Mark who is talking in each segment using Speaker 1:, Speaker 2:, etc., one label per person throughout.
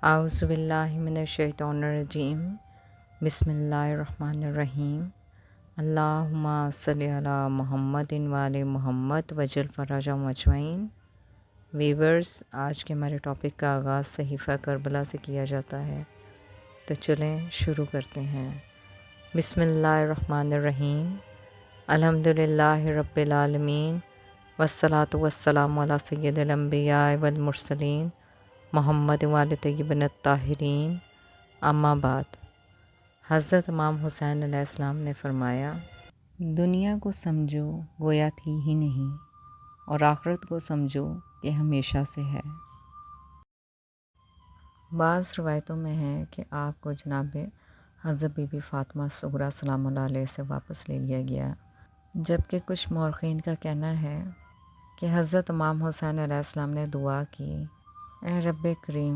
Speaker 1: اعوذ باللہ من الشیطان الرجیم بسم اللہ الرحمن الرحیم اللہم صلی علی محمد وعلی محمد وجل فرجہم اجمعین۔ ویورز، آج کے ہمارے ٹاپک کا آغاز صحیفہ کربلا سے کیا جاتا ہے، تو چلیں شروع کرتے ہیں۔ بسم اللہ الرحمن الرحیم، الحمدللہ رب العالمین، والصلاة والسلام علی سید الانبیاء والمرسلین محمد وآل طیبین الطاہرین، اما بعد۔ حضرت امام حسین علیہ السلام نے فرمایا، دنیا کو سمجھو گویا تھی ہی نہیں، اور آخرت کو سمجھو کہ ہمیشہ سے ہے۔ بعض روایتوں میں ہے کہ آپ کو جناب حضرت بی بی فاطمہ صغریٰ سلام اللہ علیہ سے واپس لے لیا گیا، جبکہ کچھ مورخین کا کہنا ہے کہ حضرت امام حسین علیہ السلام نے دعا کی، اے رب کریم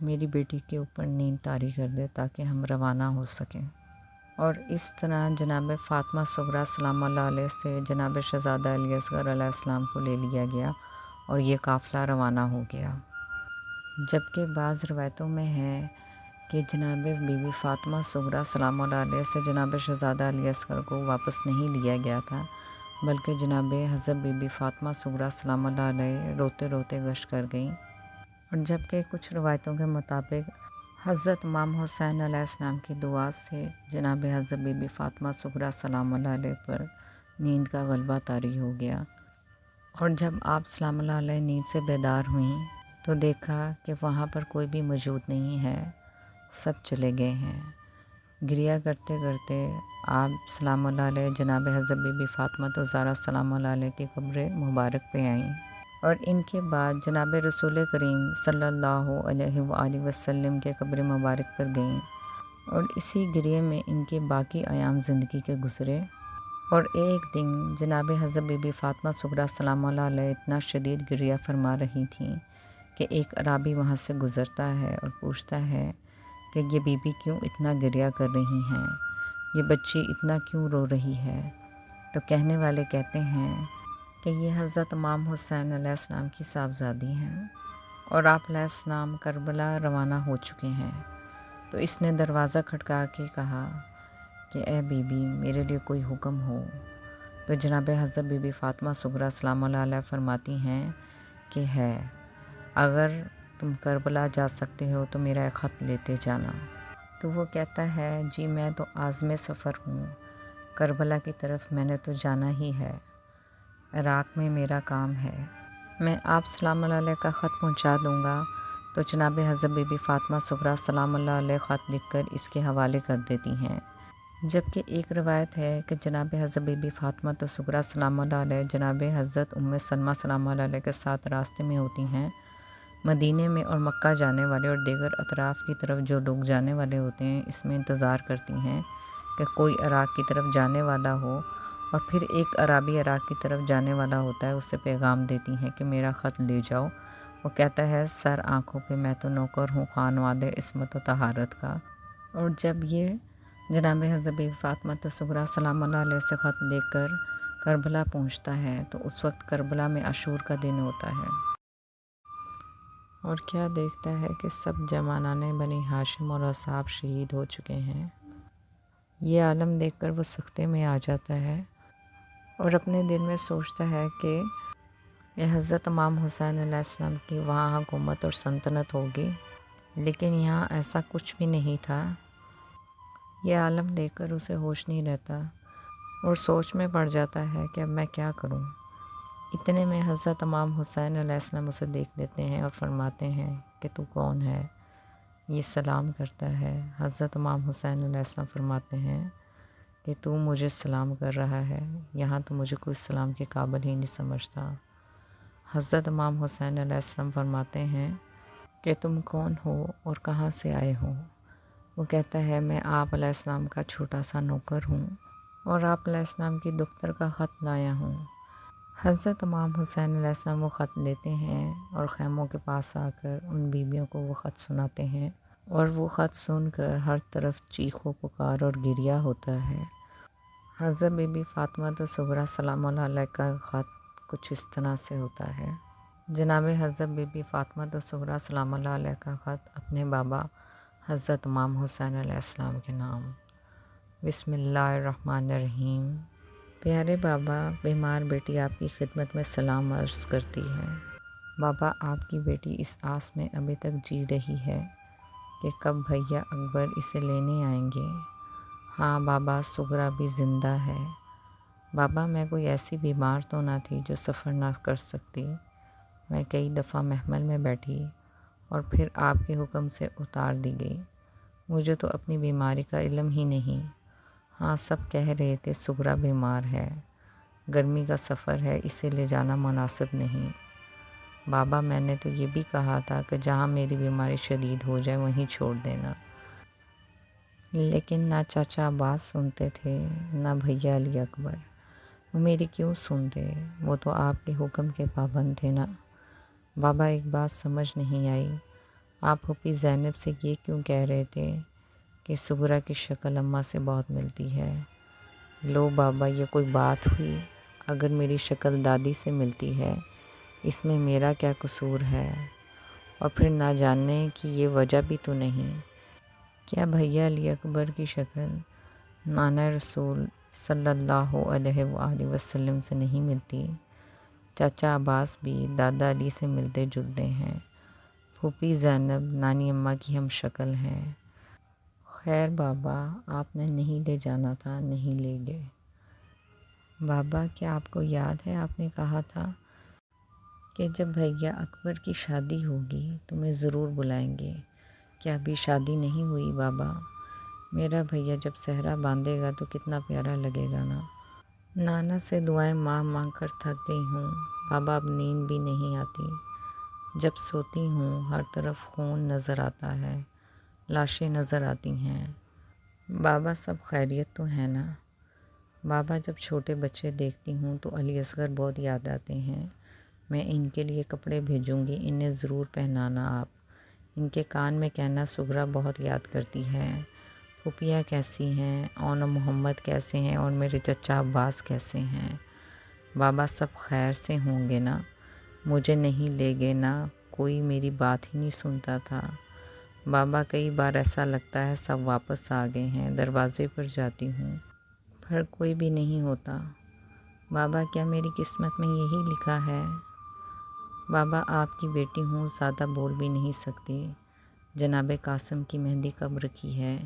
Speaker 1: میری بیٹی کے اوپر نیند طاری کر دے تاکہ ہم روانہ ہو سکیں، اور اس طرح جناب فاطمہ صغریٰ سلام اللہ علیہ سے جناب شہزادہ علی اصغر علیہ السلام کو لے لیا گیا اور یہ قافلہ روانہ ہو گیا۔ جبکہ بعض روایتوں میں ہے کہ جناب بی بی فاطمہ صغریٰ سلام اللہ علیہ سے جناب شہزادہ علی اصغر کو واپس نہیں لیا گیا تھا، بلکہ جناب حضرت بی بی فاطمہ صغریٰ سلام اللہ علیہ روتے روتے گشت کر گئیں، اور جبکہ کچھ روایتوں کے مطابق حضرت امام حسین علیہ السلام کی دعا سے جناب حضرت بی بی فاطمہ صغریٰ سلام اللہ علیہ پر نیند کا غلبہ طاری ہو گیا، اور جب آپ سلام اللہ علیہ نیند سے بیدار ہوئیں تو دیکھا کہ وہاں پر کوئی بھی موجود نہیں ہے، سب چلے گئے ہیں۔ گریہ کرتے کرتے آپ سلام اللہ علیہ جناب حضرت بی بی فاطمہ زہرا سلام اللہ علیہ کی قبر مبارک پہ آئیں، اور ان کے بعد جناب رسول کریم صلی اللہ علیہ وآلہ وسلم کے قبر مبارک پر گئیں، اور اسی گریہ میں ان کے باقی ایام زندگی کے گزرے۔ اور ایک دن جناب حضرت بی بی فاطمہ صغریٰ سلام اللہ علیہ اتنا شدید گریہ فرما رہی تھیں کہ ایک اعرابی وہاں سے گزرتا ہے اور پوچھتا ہے کہ یہ بی بی کیوں اتنا گریہ کر رہی ہیں، یہ بچی اتنا کیوں رو رہی ہے؟ تو کہنے والے کہتے ہیں کہ یہ حضرت امام حسین علیہ السلام کی صاحبزادی ہیں، اور آپ علیہ السلام کربلا روانہ ہو چکے ہیں۔ تو اس نے دروازہ کھٹکا کے کہا کہ اے بی بی میرے لیے کوئی حکم ہو۔ تو جناب حضرت بی بی فاطمہ صغریٰ سلام اللہ علیہ فرماتی ہیں کہ ہے، اگر تم کربلا جا سکتے ہو تو میرا ایک خط لیتے جانا۔ تو وہ کہتا ہے، جی میں تو عازم سفر ہوں، کربلا کی طرف میں نے تو جانا ہی ہے، عراق میں میرا کام ہے، میں آپ سلام اللہ علیہ کا خط پہنچا دوں گا۔ تو جناب حضرت بی بی فاطمہ صغریٰ سلام اللہ علیہ خط لکھ کر اس کے حوالے کر دیتی ہیں۔ جبکہ ایک روایت ہے کہ جناب حضرت بی بی فاطمہ صغریٰ سلام اللہ علیہ جناب حضرت ام سلمہ سلام اللہ علیہ کے ساتھ راستے میں ہوتی ہیں، مدینے میں اور مکہ جانے والے اور دیگر اطراف کی طرف جو لوگ جانے والے ہوتے ہیں اس میں انتظار کرتی ہیں کہ کوئی عراق کی طرف جانے والا ہو، اور پھر ایک عرابی عراق کی طرف جانے والا ہوتا ہے، اسے پیغام دیتی ہیں کہ میرا خط لے جاؤ۔ وہ کہتا ہے، سر آنکھوں پہ میں تو نوکر ہوں خانواد عصمت و طہارت کا۔ اور جب یہ جناب حضرت بی بی فاطمہ صغریٰ سلام اللہ علیہ سے خط لے کر کربلا پہنچتا ہے تو اس وقت کربلا میں عاشور کا دن ہوتا ہے، اور کیا دیکھتا ہے کہ سب جوانان بنی ہاشم اور اصحاب شہید ہو چکے ہیں۔ یہ عالم دیکھ کر وہ سختے میں آ جاتا ہے اور اپنے دل میں سوچتا ہے کہ یہ حضرت امام حسین علیہ السلام کی وہاں حکومت اور سلطنت ہوگی، لیکن یہاں ایسا کچھ بھی نہیں تھا۔ یہ عالم دیکھ کر اسے ہوش نہیں رہتا اور سوچ میں پڑ جاتا ہے کہ اب میں کیا کروں۔ اتنے میں حضرت امام حسین علیہ السلام اسے دیکھ لیتے ہیں اور فرماتے ہیں کہ تو کون ہے؟ یہ سلام کرتا ہے۔ حضرت امام حسین علیہ السلام فرماتے ہیں کہ تو مجھے سلام کر رہا ہے، یہاں تو مجھے کوئی سلام کے قابل ہی نہیں سمجھتا۔ حضرت امام حسین علیہ السلام فرماتے ہیں کہ تم کون ہو اور کہاں سے آئے ہو؟ وہ کہتا ہے، میں آپ علیہ السلام کا چھوٹا سا نوکر ہوں اور آپ علیہ السلام کی دختر کا خط لایا ہوں۔ حضرت امام حسین علیہ السلام وہ خط لیتے ہیں اور خیموں کے پاس آ کر ان بیویوں کو وہ خط سناتے ہیں، اور وہ خط سن کر ہر طرف چیخ و پکار اور گریہ ہوتا ہے۔ حضرت بی بی فاطمہ صغریٰ سلام اللہ علیہ کا خط کچھ اس طرح سے ہوتا ہے، جناب حضرت بی بی فاطمہ الصغریٰ سلام اللہ علیہ کا خط اپنے بابا حضرت امام حسین علیہ السلام کے نام۔ بسم اللہ الرحمن الرحیم۔ پیارے بابا، بیمار بیٹی آپ کی خدمت میں سلام عرض کرتی ہے۔ بابا، آپ کی بیٹی اس آس میں ابھی تک جی رہی ہے کہ کب بھیا اکبر اسے لینے آئیں گے۔ ہاں بابا، سغرا بھی زندہ ہے۔ بابا، میں کوئی ایسی بیمار تو نہ تھی جو سفر نہ کر سکتی۔ میں کئی دفعہ محمل میں بیٹھی اور پھر آپ کے حکم سے اتار دی گئی۔ مجھے تو اپنی بیماری کا علم ہی نہیں۔ ہاں، سب کہہ رہے تھے سغرا بیمار ہے، گرمی کا سفر ہے، اسے لے جانا مناسب نہیں۔ بابا، میں نے تو یہ بھی کہا تھا کہ جہاں میری بیماری شدید ہو جائے وہیں چھوڑ دینا، لیکن نہ چاچا عباس سنتے تھے نہ بھیا علی اکبر۔ وہ میری کیوں سنتے؟ وہ تو آپ کے حکم کے پابند تھے نا۔ بابا، ایک بات سمجھ نہیں آئی، آپ پھوپھی زینب سے یہ کیوں کہہ رہے تھے کہ سغرا کی شکل اماں سے بہت ملتی ہے؟ لو بابا، یہ کوئی بات ہوئی؟ اگر میری شکل دادی سے ملتی ہے اس میں میرا کیا قصور ہے؟ اور پھر نہ جاننے کی یہ وجہ بھی تو نہیں، کیا بھیا علی اکبر کی شکل نانا رسول صلی اللہ علیہ وآلہ وسلم سے نہیں ملتی؟ چاچا عباس بھی دادا علی سے ملتے جلتے ہیں، پھوپھی زینب نانی اماں کی ہم شکل ہیں۔ خیر بابا، آپ نے نہیں لے جانا تھا، نہیں لے گئے۔ بابا، کیا آپ کو یاد ہے آپ نے کہا تھا کہ جب بھیا اکبر کی شادی ہوگی تمہیں ضرور بلائیں گے؟ کیا ابھی شادی نہیں ہوئی بابا؟ میرا بھیا جب صحرا باندھے گا تو کتنا پیارا لگے گا نا۔ نانا سے دعائیں مانگ مانگ کر تھک گئی ہوں بابا، اب نیند بھی نہیں آتی۔ جب سوتی ہوں ہر طرف خون نظر آتا ہے، لاشیں نظر آتی ہیں۔ بابا، سب خیریت تو ہے نا؟ بابا، جب چھوٹے بچے دیکھتی ہوں تو علی اصغر بہت یاد آتے ہیں۔ میں ان کے لیے کپڑے بھیجوں گی، انہیں ضرور پہنانا آپ۔ ان کے کان میں کہنا سغرا بہت یاد کرتی ہے۔ پھوپھیاں کیسی ہیں؟ اور محمد کیسے ہیں؟ اور میرے چچا عباس کیسے ہیں؟ بابا، سب خیر سے ہوں گے نا؟ مجھے نہیں لے گے نا؟ کوئی میری بات ہی نہیں سنتا تھا۔ بابا، کئی بار ایسا لگتا ہے سب واپس آ گئے ہیں، دروازے پر جاتی ہوں پر کوئی بھی نہیں ہوتا۔ بابا، کیا میری قسمت میں یہی لکھا ہے؟ بابا، آپ کی بیٹی ہوں، زیادہ بول بھی نہیں سکتی۔ جناب قاسم کی مہندی کب رکھی ہے؟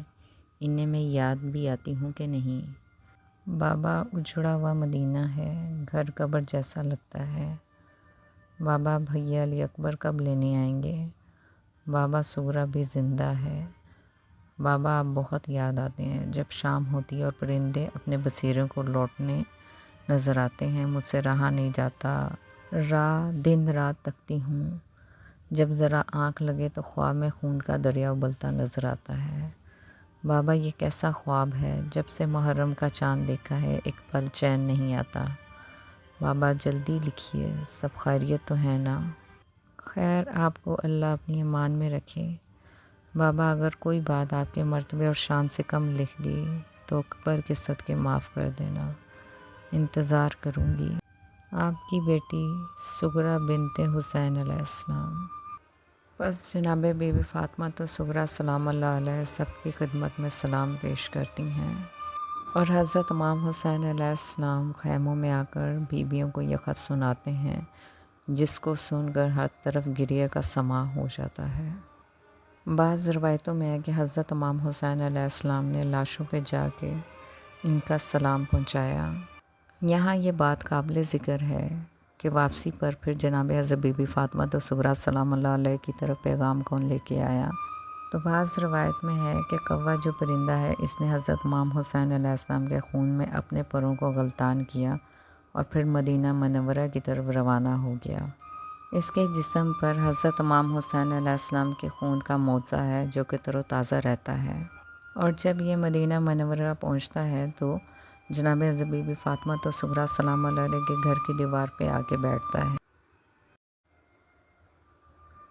Speaker 1: انہیں میں یاد بھی آتی ہوں کہ نہیں؟ بابا، اجڑا ہوا مدینہ ہے، گھر قبر جیسا لگتا ہے۔ بابا، بھیا علی اکبر کب لینے آئیں گے؟ بابا، سغرا بھی زندہ ہے۔ بابا، آپ بہت یاد آتے ہیں جب شام ہوتی ہے اور پرندے اپنے بسیروں کو لوٹنے نظر آتے ہیں، مجھ سے رہا نہیں جاتا، راہ دن رات تکتی ہوں، جب ذرا آنکھ لگے تو خواب میں خون کا دریا ابلتا نظر آتا ہے۔ بابا، یہ کیسا خواب ہے؟ جب سے محرم کا چاند دیکھا ہے ایک پل چین نہیں آتا۔ بابا، جلدی لکھیے، سب خیریت تو ہے نا؟ خیر، آپ کو اللہ اپنی امان میں رکھے۔ بابا، اگر کوئی بات آپ کے مرتبے اور شان سے کم لکھ دی تو اکبر کے صدقے معاف کر دینا، انتظار کروں گی۔ آپ کی بیٹی سغرا بنت حسین علیہ السلام۔ بس جناب بی بی فاطمہ الصغریٰ سلام اللہ علیہ سب کی خدمت میں سلام پیش کرتی ہیں، اور حضرت امام حسین علیہ السلام خیموں میں آ کر بیویوں کو یہ خط سناتے ہیں، جس کو سن کر ہر طرف گریہ کا سماع ہو جاتا ہے۔ بعض روایتوں میں ہے کہ حضرت امام حسین علیہ السلام نے لاشوں پہ جا کے ان کا سلام پہنچایا۔ یہاں یہ بات قابل ذکر ہے کہ واپسی پر پھر جناب حضرت بی بی فاطمہ الصغریٰ سلام اللہ علیہ کی طرف پیغام کون لے کے آیا؟ تو بعض روایت میں ہے کہ کوا جو پرندہ ہے اس نے حضرت امام حسین علیہ السلام کے خون میں اپنے پروں کو غلطان کیا اور پھر مدینہ منورہ کی طرف روانہ ہو گیا۔ اس کے جسم پر حضرت امام حسین علیہ السلام کے خون کا موضع ہے جو کہ تر و تازہ رہتا ہے، اور جب یہ مدینہ منورہ پہنچتا ہے تو جناب حضرت بی بی فاطمہ الصغریٰ سلام اللہ علیہ کے گھر کی دیوار پہ آ کے بیٹھتا ہے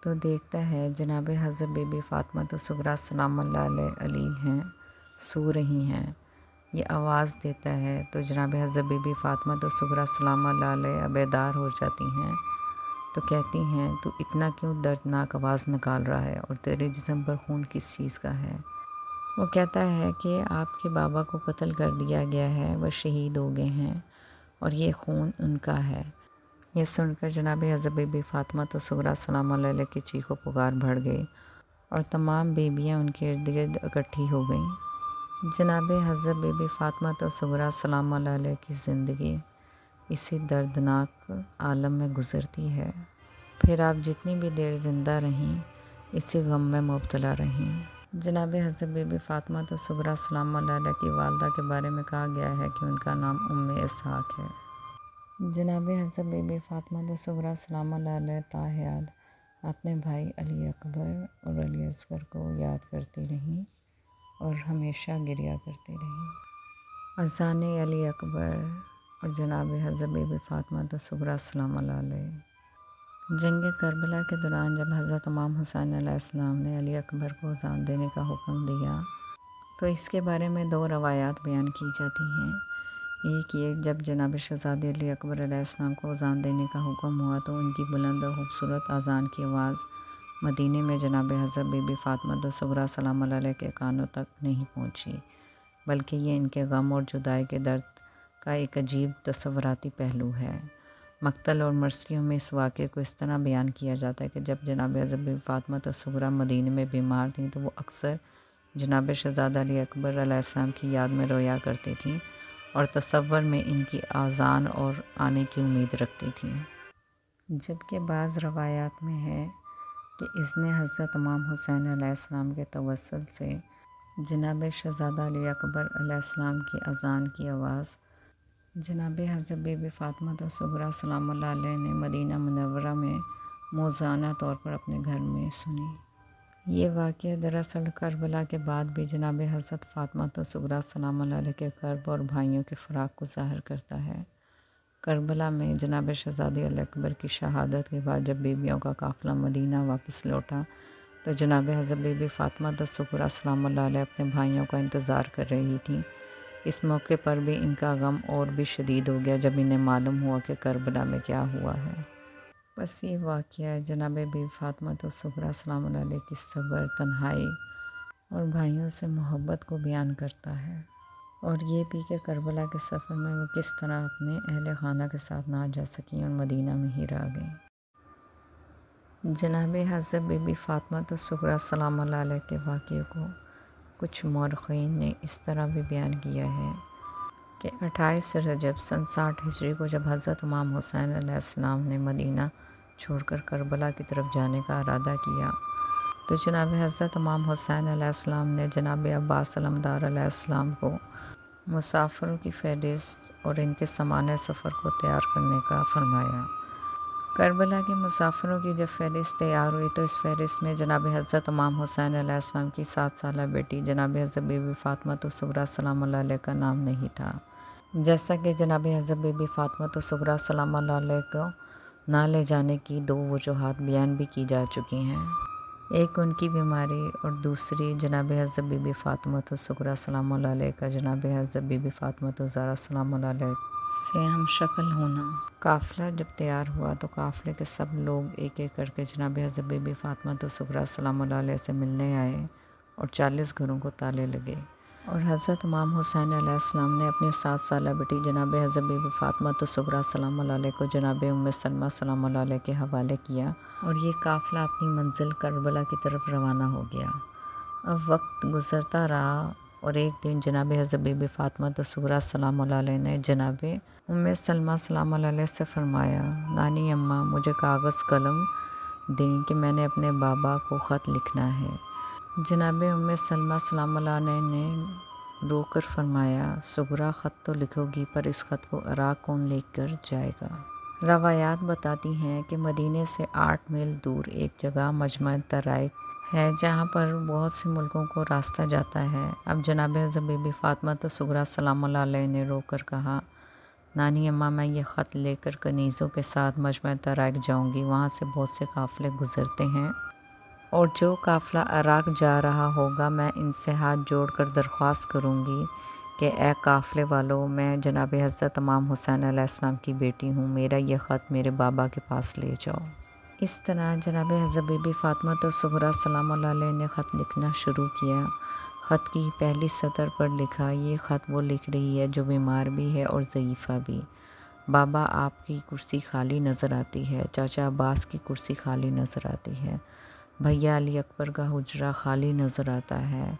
Speaker 1: تو دیکھتا ہے جناب حضرت بی بی فاطمہ الصغریٰ سلام اللہ علیہ ہیں، سو رہی ہیں۔ یہ آواز دیتا ہے تو جناب حضرت بی بی فاطمہ الصغریٰ سلام اللہ علیہ بیدار ہو جاتی ہیں تو کہتی ہیں تو اتنا کیوں دردناک آواز نکال رہا ہے اور تیرے جسم پر خون کس چیز کا ہے؟ وہ کہتا ہے کہ آپ کے بابا کو قتل کر دیا گیا ہے، وہ شہید ہو گئے ہیں اور یہ خون ان کا ہے۔ یہ سن کر جناب حضرت بی بی فاطمہ الصغریٰ سلام اللہ علیہ کی چیخ و پکار بڑھ گئی اور تمام بیویاں ان کے ارد گرد اکٹھی ہو گئیں۔ جناب حضرت بی بی فاطمہ الصغریٰ سلام اللہ علیہ کی زندگی اسی دردناک عالم میں گزرتی ہے۔ پھر آپ جتنی بھی دیر زندہ رہیں اسی غم میں مبتلا رہیں۔ جناب حضرت بی بی فاطمہ الصغریٰ سلام اللہ علیہ کی والدہ کے بارے میں کہا گیا ہے کہ ان کا نام اسحاق ہے۔ جناب حضرت بی بی فاطمہ الصغریٰ سلام اللہ علیہ تا حیات اپنے بھائی علی اکبر اور علی اصغر کو یاد کرتی رہیں اور ہمیشہ گریہ کرتی رہیں۔ اذان علی اکبر اور جناب حضرت بی بی فاطمہ الصغریٰ سلام اللہ علیہ۔ جنگ کربلا کے دوران جب حضرت امام حسین علیہ السلام نے علی اکبر کو اذان دینے کا حکم دیا تو اس کے بارے میں دو روایات بیان کی جاتی ہیں۔ ایک یہ جب جناب شہزادے علی اکبر علیہ السلام کو اذان دینے کا حکم ہوا تو ان کی بلند اور خوبصورت اذان کی آواز مدینے میں جناب حضرت بی بی فاطمہ الصغریٰ سلام اللہ علیہ کے کانوں تک نہیں پہنچی، بلکہ یہ ان کے غم اور جدائی کے درد کا ایک عجیب تصوراتی پہلو ہے۔ مقتل اور مرثیوں میں اس واقعے کو اس طرح بیان کیا جاتا ہے کہ جب جناب حضرت بی بی فاطمہ الصغریٰ مدینے میں بیمار تھیں تو وہ اکثر جناب شہزادہ علی اکبر علیہ السلام کی یاد میں رویا کرتی تھیں اور تصور میں ان کی آذان اور آنے کی امید رکھتی تھیں۔ جبکہ بعض روایات میں ہے کہ اذن حضرت امام حسین علیہ السلام کے توسل سے جناب شہزادہ علی اکبر علیہ السلام کی اذان کی آواز جناب حضرت بی بی فاطمہ الصغریٰ سلام اللہ علیہ نے مدینہ منورہ میں موزانہ طور پر اپنے گھر میں سنی۔ یہ واقعہ دراصل کربلا کے بعد بھی جناب حضرت فاطمہ الصغریٰ سلام اللہ علیہ کے کرب اور بھائیوں کے فراق کو ظاہر کرتا ہے۔ کربلا میں جناب شہزادے علی اکبر کی شہادت کے بعد جب بیویوں کا قافلہ مدینہ واپس لوٹا تو جناب حضرت بی بی فاطمہ الصغریٰ سلام اللہ علیہ اپنے بھائیوں کا انتظار کر رہی تھیں۔ اس موقع پر بھی ان کا غم اور بھی شدید ہو گیا جب انہیں معلوم ہوا کہ کربلا میں کیا ہوا ہے۔ بس یہ واقعہ جناب بی بی فاطمہ الصغریٰ سلام اللہ علیہ کی صبر، تنہائی اور بھائیوں سے محبت کو بیان کرتا ہے، اور یہ بھی کہ کربلا کے سفر میں وہ کس طرح اپنے اہل خانہ کے ساتھ نہ جا سکیں اور مدینہ میں ہی رہ گئیں۔ جناب حضرت بی بی فاطمہ الصغریٰ سلام اللہ علیہ کے واقعے کو کچھ مورخین نے اس طرح بھی بیان کیا ہے کہ 28 رجب سن 60 ہجری کو جب حضرت امام حسین علیہ السلام نے مدینہ چھوڑ کر کربلا کی طرف جانے کا ارادہ کیا تو جناب حضرت امام حسین علیہ السلام نے جناب عباس علمدار علیہ السلام کو مسافروں کی فہرست اور ان کے سامان سفر کو تیار کرنے کا فرمایا۔ کربلا کے مسافروں کی جب فہرست تیار ہوئی تو اس فہرست میں جناب حضرت امام حسین علیہ السلام کی 7 سالہ بیٹی جناب حضرت بی بی فاطمہ الصغریٰ سلام اللہ علیہ کا نام نہیں تھا، جیسا کہ جناب حضرت بی بی فاطمہ الصغریٰ سلام اللہ علیہ کو نہ لے جانے کی 2 وجوہات بیان بھی کی جا چکی ہیں۔ ایک ان کی بیماری اور دوسری جناب حضرت بی بی فاطمہ الصغریٰ سلام اللہ علیہ کا جناب حضرت بی بی فاطمہ الزہرا سلام اللہ علیہ سے ہم شکل ہونا۔ قافلہ جب تیار ہوا تو قافلے کے سب لوگ ایک ایک کر کے جناب حضرت بی بی فاطمہ الصغریٰ سلام اللہ علیہ سے ملنے آئے اور 40 گھروں کو تالے لگے، اور حضرت امام حسین علیہ السلام نے اپنی 7 سالہ بیٹی جناب حضرت بی بی فاطمہ الصغریٰ سلام اللہ علیہ کو جناب ام سلمہ سلام اللہ علیہ کے حوالے کیا اور یہ قافلہ اپنی منزل کربلا کی طرف روانہ ہو گیا۔ اب وقت گزرتا رہا اور ایک دن جناب حضرت بی بی فاطمہ الصغریٰ سلام اللہ علیہ نے جناب ام سلمہ سلام اللہ علیہ سے فرمایا، نانی اماں مجھے کاغذ قلم دیں کہ میں نے اپنے بابا کو خط لکھنا ہے۔ جناب ام سلمہ سلام اللہ علیہ نے رو کر فرمایا، صغریٰ خط تو لکھو گی پر اس خط کو عراق کون لے کر جائے گا؟ روایات بتاتی ہیں کہ مدینے سے 8 میل دور ایک جگہ مجمع طرائق ہے جہاں پر بہت سے ملکوں کو راستہ جاتا ہے۔ اب جناب حضرت بی بی فاطمہ الصغریٰ سلام اللہ علیہ نے رو کر کہا، نانی اماں میں یہ خط لے کر کنیزوں کے ساتھ مجمع طرائق جاؤں گی، وہاں سے بہت سے قافلے گزرتے ہیں اور جو قافلہ عراق جا رہا ہوگا میں ان سے ہاتھ جوڑ کر درخواست کروں گی کہ اے قافلے والو، میں جناب حضرت امام حسین علیہ السلام کی بیٹی ہوں، میرا یہ خط میرے بابا کے پاس لے جاؤ۔ اس طرح جناب حضرت بی بی فاطمہ الصغریٰ سلام اللہ علیہ نے خط لکھنا شروع کیا۔ خط کی پہلی سطر پر لکھا، یہ خط وہ لکھ رہی ہے جو بیمار بھی ہے اور ضعیفہ بھی۔ بابا آپ کی کرسی خالی نظر آتی ہے، چاچا عباس کی کرسی خالی نظر آتی ہے، بھیا علی اکبر کا حجرہ خالی نظر آتا ہے۔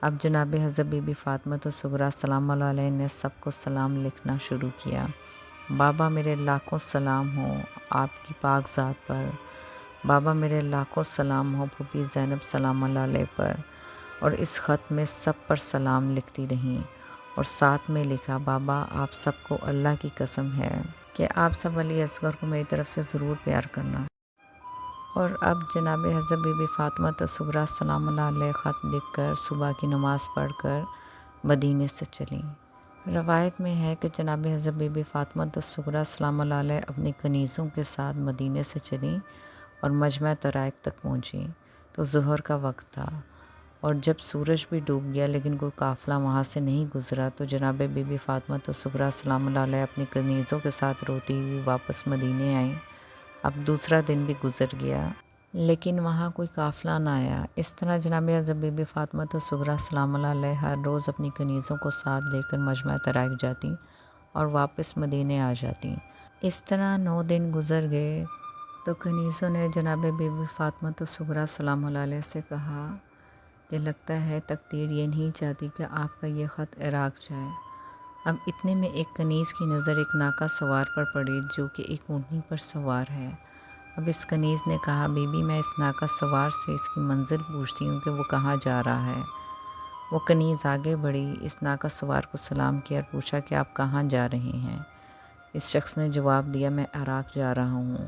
Speaker 1: اب جناب حضرت بی بی فاطمہ الصغریٰ سلام اللہ علیہ نے سب کو سلام لکھنا شروع کیا۔ بابا میرے لاکھوں سلام ہوں آپ کی پاک ذات پر، بابا میرے لاکھوں سلام ہوں پھوپھی زینب سلام اللہ علیہ پر، اور اس خط میں سب پر سلام لکھتی رہیں اور ساتھ میں لکھا، بابا آپ سب کو اللہ کی قسم ہے کہ آپ سب علی اصغر کو میری طرف سے ضرور پیار کرنا۔ اور اب جناب حضرت بی بی فاطمہ الصغریٰ سلام اللہ علیہ خط لکھ کر صبح کی نماز پڑھ کر مدینے سے چلیں۔ روایت میں ہے کہ جناب حضرت بی بی فاطمہ الصغریٰ سلام اللہ علیہ اپنی کنیزوں کے ساتھ مدینے سے چلیں اور مجمع طرائق تک پہنچیں تو ظہر کا وقت تھا، اور جب سورج بھی ڈوب گیا لیکن کوئی قافلہ وہاں سے نہیں گزرا تو جناب بی بی فاطمہ الصغریٰ سلام اللہ علیہ اپنی کنیزوں کے ساتھ روتی ہوئی واپس مدینے آئیں۔ اب دوسرا دن بھی گزر گیا لیکن وہاں کوئی قافلہ نہ آیا۔ اس طرح جناب حضرت بی بی فاطمہ الصغریٰ سلام اللہ علیہ ہر روز اپنی کنیزوں کو ساتھ لے کر مجمع طرائق جاتی اور واپس مدینے آ جاتی۔ اس طرح 9 دن گزر گئے تو کنیزوں نے جناب بی بی فاطمہ الصغریٰ سلام اللہ علیہ سے کہا کہ لگتا ہے تقدیر یہ نہیں چاہتی کہ آپ کا یہ خط عراق جائے۔ اب اتنے میں ایک کنیز کی نظر ایک ناکا سوار پر پڑی جو کہ ایک اونٹنی پر سوار ہے۔ اب اس کنیز نے کہا، بی بی میں اس ناکا سوار سے اس کی منزل پوچھتی ہوں کہ وہ کہاں جا رہا ہے۔ وہ کنیز آگے بڑھی، اس ناکا سوار کو سلام کیا اور پوچھا کہ آپ کہاں جا رہے ہیں؟ اس شخص نے جواب دیا، میں عراق جا رہا ہوں۔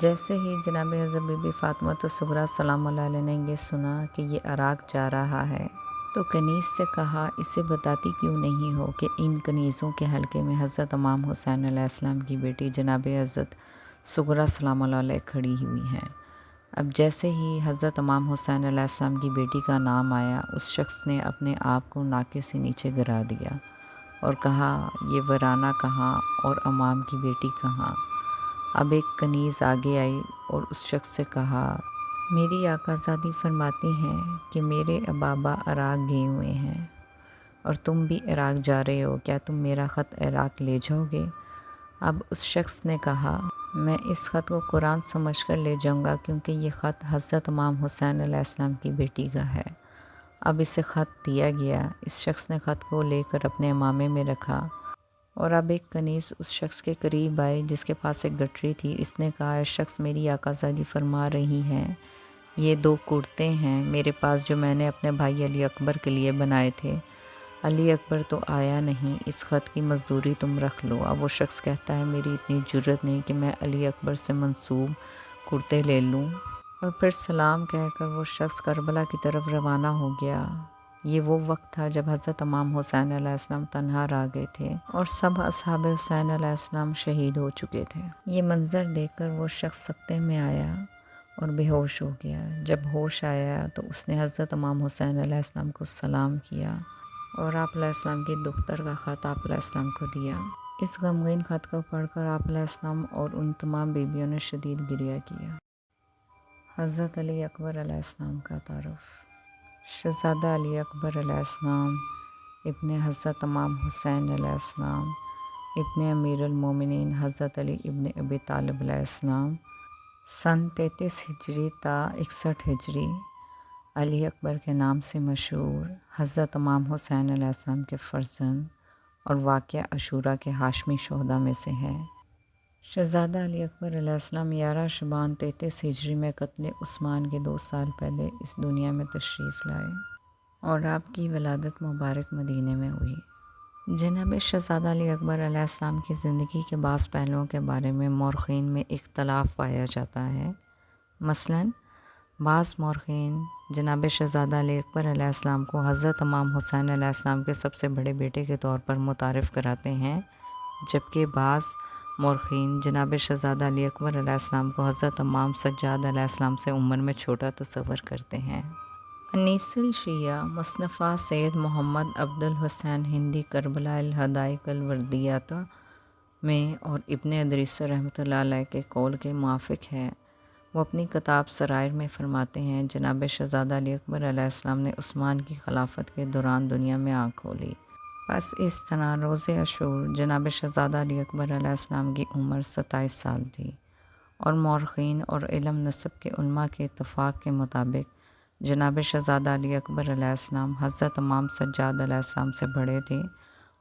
Speaker 1: جیسے ہی جناب حضرت بی بی فاطمہ الصغریٰ سلام اللہ علیہ نے یہ سنا کہ یہ عراق جا رہا ہے تو کنیز سے کہا، اسے بتاتی کیوں نہیں ہو کہ ان کنیزوں کے حلقے میں حضرت امام حسین علیہ السلام کی بیٹی جناب حضرت صغریٰ سلام اللہ علیہ کھڑی ہوئی ہیں۔ اب جیسے ہی حضرت امام حسین علیہ السلام کی بیٹی کا نام آیا اس شخص نے اپنے آپ کو ناکے سے نیچے گرا دیا اور کہا، یہ ورانہ کہاں اور امام کی بیٹی کہاں؟ اب ایک کنیز آگے آئی اور اس شخص سے کہا، میری آقا زادی فرماتی ہیں کہ میرے بابا عراق گئے ہوئے ہیں اور تم بھی عراق جا رہے ہو، کیا تم میرا خط عراق لے جاؤ گے؟ اب اس شخص نے کہا، میں اس خط کو قرآن سمجھ کر لے جاؤں گا کیونکہ یہ خط حضرت امام حسین علیہ السلام کی بیٹی کا ہے۔ اب اسے خط دیا گیا۔ اس شخص نے خط کو لے کر اپنے امامے میں رکھا اور اب ایک کنیز اس شخص کے قریب آئی جس کے پاس ایک گٹری تھی۔ اس نے کہا، اس شخص میری آقا زادی فرما رہی ہیں یہ 2 کرتے ہیں میرے پاس جو میں نے اپنے بھائی علی اکبر کے لیے بنائے تھے، علی اکبر تو آیا نہیں، اس خط کی مزدوری تم رکھ لو۔ اب وہ شخص کہتا ہے، میری اتنی جرت نہیں کہ میں علی اکبر سے منسوب کرتے لے لوں، اور پھر سلام کہہ کر وہ شخص کربلا کی طرف روانہ ہو گیا۔ یہ وہ وقت تھا جب حضرت امام حسین علیہ السلام تنہا رہ گئے تھے اور سب اصحاب حسین علیہ السلام شہید ہو چکے تھے۔ یہ منظر دیکھ کر وہ شخص سکتے میں آیا اور بے ہوش ہو گیا۔ جب ہوش آیا تو اس نے حضرت امام حسین علیہ السلام کو سلام کیا اور آپ علیہ السلام کی دختر کا خط آپ علیہ السلام کو دیا۔ اس غمگین خط کو پڑھ کر آپ علیہ السلام اور ان تمام بیویوں نے شدید گریہ کیا۔ حضرت علی اکبر علیہ السلام کا تعارف۔ شہزادہ علی اکبر علیہ السلام ابن حضرت امام حسین علیہ السلام ابن امیر المومنین حضرت علی ابن ابی طالب علیہ السلام، سن 33 ہجری تا 61 ہجری، علی اکبر کے نام سے مشہور، حضرت امام حسین علیہ السلام کے فرزند اور واقعہ عاشوراء کے ہاشمی شہداء میں سے ہے۔ شہزادہ علی اکبر علیہ السلام 11 شعبان 33 ہجری میں قتل عثمان کے 2 سال پہلے اس دنیا میں تشریف لائے اور آپ کی ولادت مبارک مدینے میں ہوئی۔ جناب شہزادہ علی اکبر علیہ السلام کی زندگی کے بعض پہلوؤں کے بارے میں مورخین میں اختلاف پایا جاتا ہے۔ مثلاً بعض مورخین جناب شہزادہ علی اکبر علیہ السلام کو حضرت امام حسین علیہ السلام کے سب سے بڑے بیٹے کے طور پر متعارف کراتے ہیں، جبکہ بعض مورخین جناب شہزادہ علی اکبر علیہ السلام کو حضرت امام سجاد علیہ السلام سے عمر میں چھوٹا تصور کرتے ہیں۔ انیس الشیعہ مصنفہ سید محمد عبد الحسین ہندی کربلا الحدائق الوردیات میں اور ابن ادریس رحمۃ اللہ علیہ کے قول کے موافق ہے، وہ اپنی کتاب سرائر میں فرماتے ہیں، جناب شہزادہ علی اکبر علیہ السلام نے عثمان کی خلافت کے دوران دنیا میں آنکھ کھولی۔ بس اس طرح روز عاشور جناب شہزادہ علی اکبر علیہ السلام کی عمر 27 سال تھی، اور مورخین اور علم نسب کے علماء کے اتفاق کے مطابق جناب شہزادہ علی اکبر علیہ السلام حضرت امام سجاد علیہ السلام سے بڑے تھے،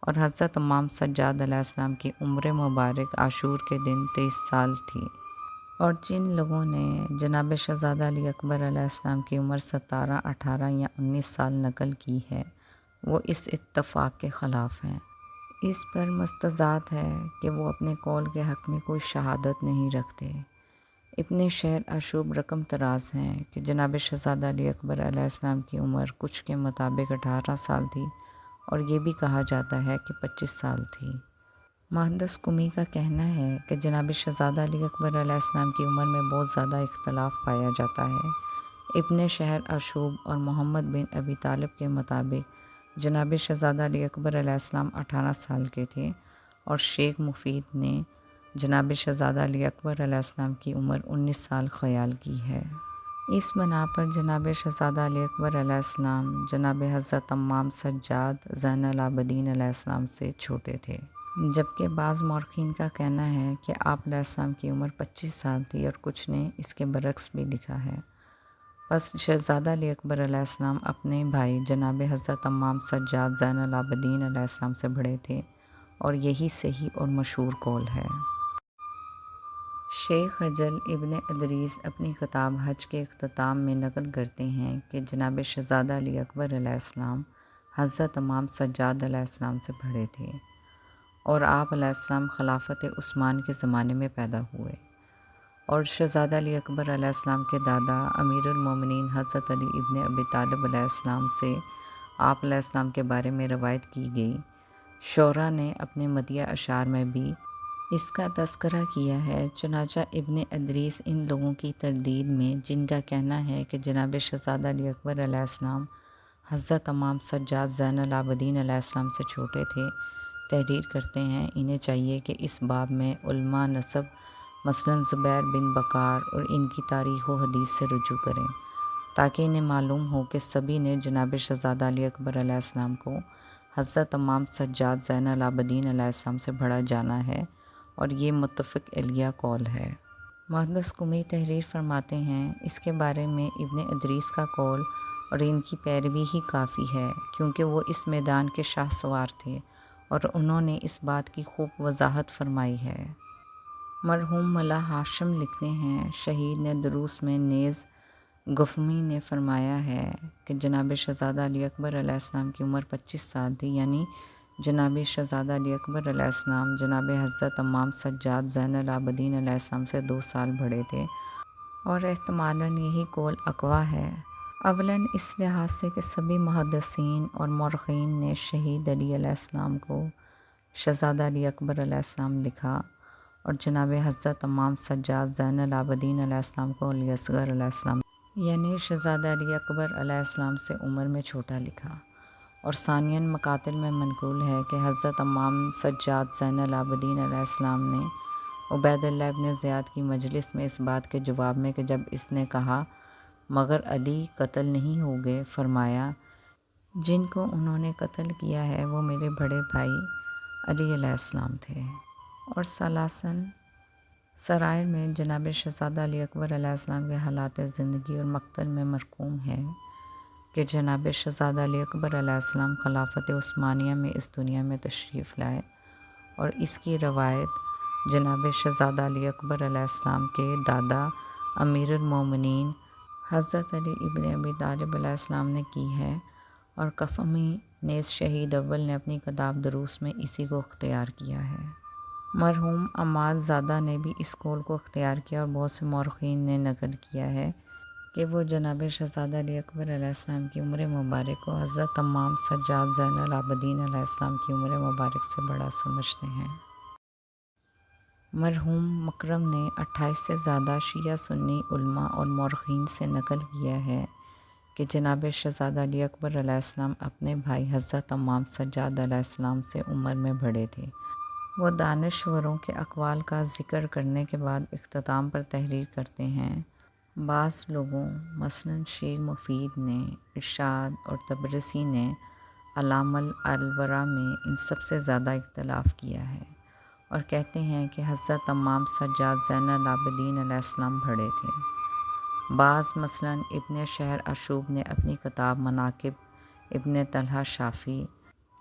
Speaker 1: اور حضرت امام سجاد علیہ السلام کی عمر مبارک عاشور کے دن 23 سال تھی۔ اور جن لوگوں نے جناب شہزادہ علی اکبر علیہ السلام کی عمر 17، 18 یا 19 سال نقل کی ہے، وہ اس اتفاق کے خلاف ہیں۔ اس پر مستضاد ہے کہ وہ اپنے قول کے حق میں کوئی شہادت نہیں رکھتے۔ ابن شہر اشوب رقم تراز ہیں کہ جناب شہزادہ علی اکبر علیہ السلام کی عمر کچھ کے مطابق 18 سال تھی، اور یہ بھی کہا جاتا ہے کہ 25 سال تھی۔ محدث قمی کا کہنا ہے کہ جناب شہزادہ علی اکبر علیہ السلام کی عمر میں بہت زیادہ اختلاف پایا جاتا ہے۔ ابن شہر اشوب اور محمد بن ابی طالب کے مطابق جناب شہزادہ علی اکبر علیہ السلام 18 سال کے تھے، اور شیخ مفید نے جناب شہزادہ علی اکبر علیہ السلام کی عمر 19 سال خیال کی ہے۔ اس بنا پر جناب شہزادہ علی اکبر علیہ السلام جناب حضرت امام سجاد زین العابدین علیہ السلام سے چھوٹے تھے، جبکہ بعض مورخین کا کہنا ہے کہ آپ علیہ السلام کی عمر 25 سال تھی، اور کچھ نے اس کے برعکس بھی لکھا ہے۔ بس شہزادہ علی اکبر علیہ السلام اپنے بھائی جناب حضرت امام سجاد زین العابدین علیہ السلام سے بڑے تھے، اور یہی صحیح اور مشہور قول ہے۔ شیخ خجل ابن ادریس اپنی کتاب حج کے اختتام میں نقل کرتے ہیں کہ جناب شہزادہ علی اکبر علیہ السلام حضرت امام سجاد علیہ السلام سے بڑے تھے، اور آپ علیہ السلام خلافت عثمان کے زمانے میں پیدا ہوئے، اور شہزادہ علی اکبر علیہ السلام کے دادا امیر المومنین حضرت علی ابن ابی طالب علیہ السلام سے آپ علیہ السلام کے بارے میں روایت کی گئی۔ شعراء نے اپنے مدیح اشعار میں بھی اس کا تذکرہ کیا ہے۔ چنانچہ ابن ادریس ان لوگوں کی تردید میں جن کا کہنا ہے کہ جناب شہزادہ علی اکبر علیہ السلام حضرت امام سجاد زین العابدین علیہ السلام سے چھوٹے تھے، تحریر کرتے ہیں انہیں چاہیے کہ اس باب میں علماء نسب مثلاً زبیر بن بکار اور ان کی تاریخ و حدیث سے رجوع کریں، تاکہ انہیں معلوم ہو کہ سبھی نے جناب شہزادہ علی اکبر علیہ السلام کو حضرت امام سجاد زین العابدین علیہ السلام سے بڑا جانا ہے، اور یہ متفق علیہ قول ہے۔ محدث قمی تحریر فرماتے ہیں، اس کے بارے میں ابن ادریس کا قول اور ان کی پیروی ہی کافی ہے، کیونکہ وہ اس میدان کے شاہ سوار تھے، اور انہوں نے اس بات کی خوب وضاحت فرمائی ہے۔ مرحوم ملا ہاشم لکھتے ہیں، شہید نے دروس میں نیز گفمی نے فرمایا ہے کہ جناب شہزادہ علی اکبر علیہ السلام کی عمر 25 سال تھی، یعنی جناب شہزادہ علی اکبر علیہ السلام جناب حضرت امام سجاد زین العابدین علیہ السلام سے 2 سال بڑے تھے، اور احتمالاً یہی قول اقویٰ ہے۔ اولاً اس لحاظ سے کہ سبھی محدثین اور مورخین نے شہید علی علیہ السلام کو شہزادہ علی اکبر علیہ السلام لکھا، اور جناب حضرت امام سجاد زین العابدین علیہ السلام کو علی اصغر علیہ السلام یعنی شہزادہ علی اکبر علیہ السلام سے عمر میں چھوٹا لکھا، اور ثانیاً مقاتل میں منقول ہے کہ حضرت امام سجاد زین العابدین علیہ السلام نے عبید اللہ ابن زیاد کی مجلس میں اس بات کے جواب میں کہ جب اس نے کہا مگر علی قتل نہیں ہو گئے، فرمایا جن کو انہوں نے قتل کیا ہے وہ میرے بڑے بھائی علی علیہ السلام تھے۔ اور ثالثاً سرائر میں جناب شہزادہ علی اکبر علیہ السلام کے حالات زندگی اور مقتل میں مرقوم ہے کہ جناب شہزادہ علی اکبر علیہ السلام خلافت عثمانیہ میں اس دنیا میں تشریف لائے، اور اس کی روایت جناب شہزادہ علی اکبر علیہ السلام کے دادا امیر المومنین حضرت علی ابن ابی طالب علیہ السلام نے کی ہے، اور کفمی نیز شہید اول نے اپنی کتاب دروس میں اسی کو اختیار کیا ہے۔ مرحوم عماد زادہ نے بھی اس قول کو اختیار کیا، اور بہت سے مورخین نے نقل کیا ہے کہ وہ جناب شہزادہ علی اکبر علیہ السلام کی عمر مبارک کو حضرت امام سجاد زین العابدین علیہ السلام کی عمر مبارک سے بڑا سمجھتے ہیں۔ مرحوم مکرم نے 28 سے زیادہ شیعہ سنی علماء اور مورخین سے نقل کیا ہے کہ جناب شہزادہ علی اکبر علیہ السلام اپنے بھائی حضرت امام سجاد علیہ السلام سے عمر میں بڑے تھے۔ وہ دانشوروں کے اقوال کا ذکر کرنے کے بعد اختتام پر تحریر کرتے ہیں، بعض لوگوں مثلاً شیر مفید نے، ارشاد اور تبرسی نے علام الورا میں ان سب سے زیادہ اختلاف کیا ہے اور کہتے ہیں کہ حضرت امام سجاد زین العابدین علیہ السلام بڑے تھے۔ بعض مثلاً ابن شہر اشوب نے اپنی کتاب مناقب ابن طلحہ شافی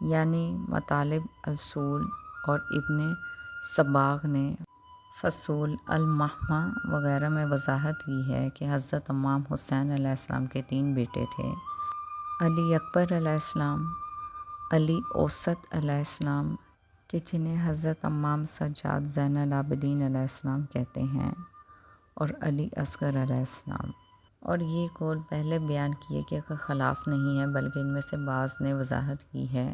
Speaker 1: یعنی مطالب الاصول اور ابن صباغ نے فصول المحمہ وغیرہ میں وضاحت کی ہے کہ حضرت امام حسین علیہ السلام کے 3 بیٹے تھے، علی اکبر علیہ السلام، علی اوسط علیہ السلام کہ جنہیں حضرت امام سجاد زین العابدین علیہ السلام کہتے ہیں، اور علی اصغر علیہ السلام۔ اور یہ قول پہلے بیان کیے کہ خلاف نہیں ہے، بلکہ ان میں سے بعض نے وضاحت کی ہے